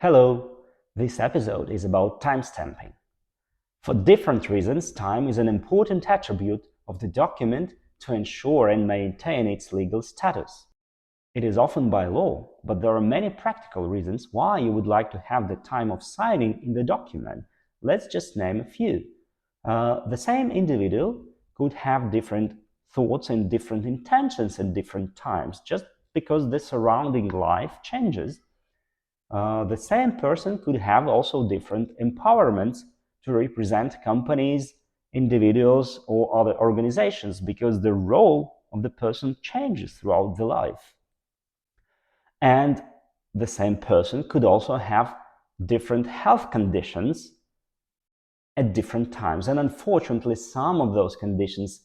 Hello, this episode is about timestamping. For different reasons, time is an important attribute of the document to ensure and maintain its legal status. It is often by law, but there are many practical reasons why you would like to have the time of signing in the document. Let's just name a few. The same individual could have different thoughts and different intentions at different times, just because the surrounding life changes. The same person could have also different empowerments to represent companies, individuals, or other organizations because the role of the person changes throughout the life. And the same person could also have different health conditions at different times. And unfortunately, some of those conditions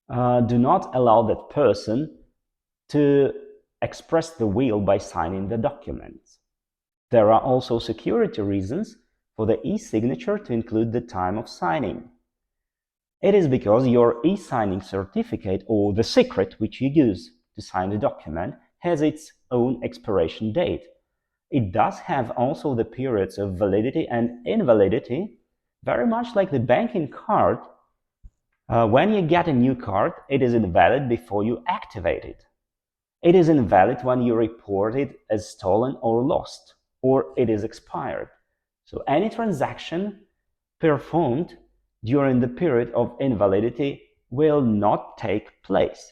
do not allow that person to express the will by signing the documents. There are also security reasons for the e-signature to include the time of signing. It is because your e-signing certificate or the secret which you use to sign the document has its own expiration date. It does have also the periods of validity and invalidity, very much like the banking card. When you get a new card, it is invalid before you activate it. It is invalid when you report it as stolen or lost, or it is expired. So any transaction performed during the period of invalidity will not take place.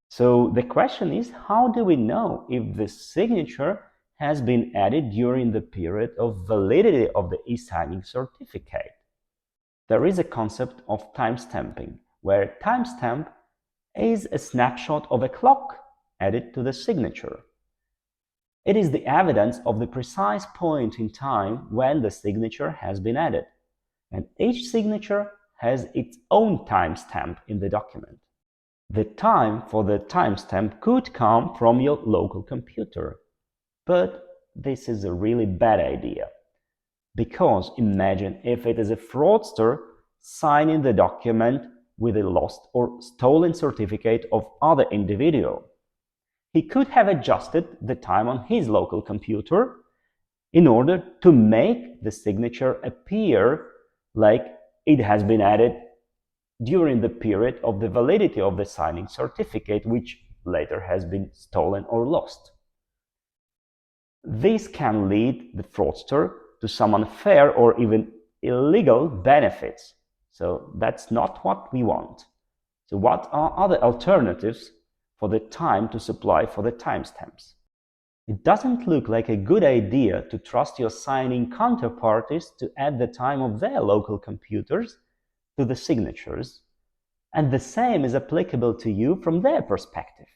So the question is, how do we know if the signature has been added during the period of validity of the e-signing certificate? There is a concept of timestamping, where timestamp is a snapshot of a clock added to the signature. It is the evidence of the precise point in time when the signature has been added, and each signature has its own timestamp in the document. The time for the timestamp could come from your local computer, but this is a really bad idea. Because imagine if it is a fraudster signing the document with a lost or stolen certificate of other individual. He could have adjusted the time on his local computer in order to make the signature appear like it has been added during the period of the validity of the signing certificate, which later has been stolen or lost. This can lead the fraudster to some unfair or even illegal benefits. So that's not what we want. So what are other alternatives for the time to supply for the timestamps? It doesn't look like a good idea to trust your signing counterparties to add the time of their local computers to the signatures, and the same is applicable to you from their perspective.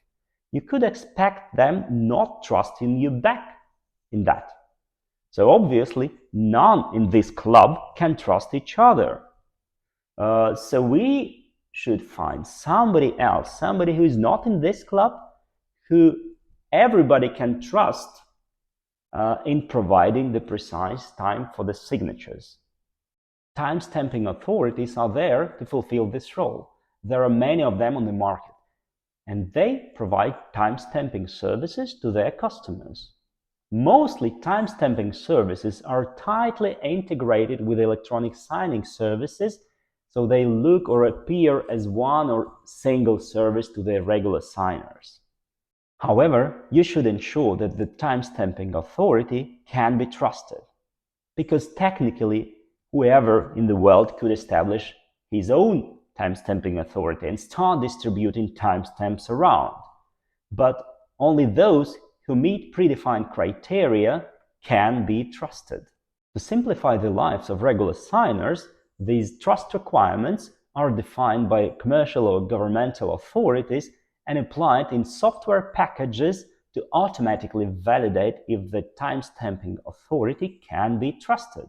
You could expect them not trusting you back in that. So obviously, none in this club can trust each other. So we should find somebody else, somebody who is not in this club, who everybody can trust in providing the precise time for the signatures. Timestamping authorities are there to fulfill this role. There are many of them on the market, and they provide timestamping services to their customers. Mostly timestamping services are tightly integrated with electronic signing services, so they look or appear as one or single service to their regular signers. However, you should ensure that the timestamping authority can be trusted, because technically whoever in the world could establish his own timestamping authority and start distributing timestamps around. But only those who meet predefined criteria can be trusted. To simplify the lives of regular signers, these trust requirements are defined by commercial or governmental authorities and applied in software packages to automatically validate if the timestamping authority can be trusted.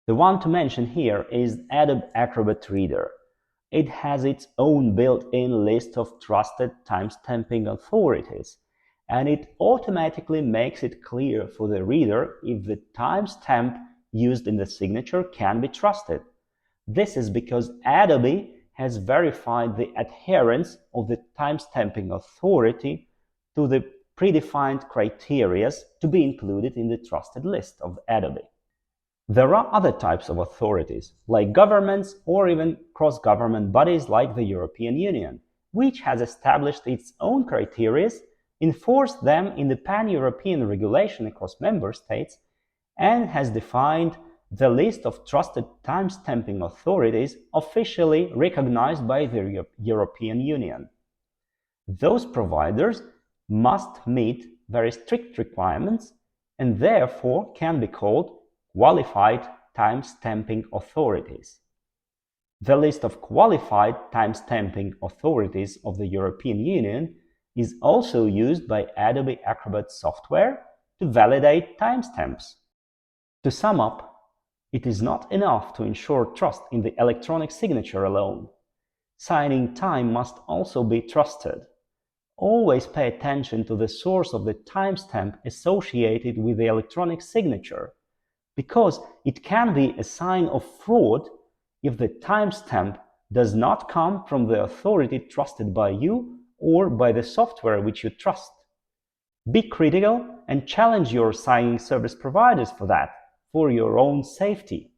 The one to mention here is Adobe Acrobat Reader. It has its own built-in list of trusted timestamping authorities, and it automatically makes it clear for the reader if the timestamp used in the signature can be trusted. This is because Adobe has verified the adherence of the timestamping authority to the predefined criteria to be included in the trusted list of Adobe. There are other types of authorities, like governments or even cross-government bodies like the European Union, which has established its own criteria, enforced them in the pan-European regulation across member states, and has defined the list of trusted timestamping authorities officially recognized by the European Union. Those providers must meet very strict requirements and therefore can be called qualified timestamping authorities. The list of qualified timestamping authorities of the European Union is also used by Adobe Acrobat software to validate timestamps. To sum up, it is not enough to ensure trust in the electronic signature alone. Signing time must also be trusted. Always pay attention to the source of the timestamp associated with the electronic signature, because it can be a sign of fraud if the timestamp does not come from the authority trusted by you or by the software which you trust. Be critical and challenge your signing service providers for that, for your own safety.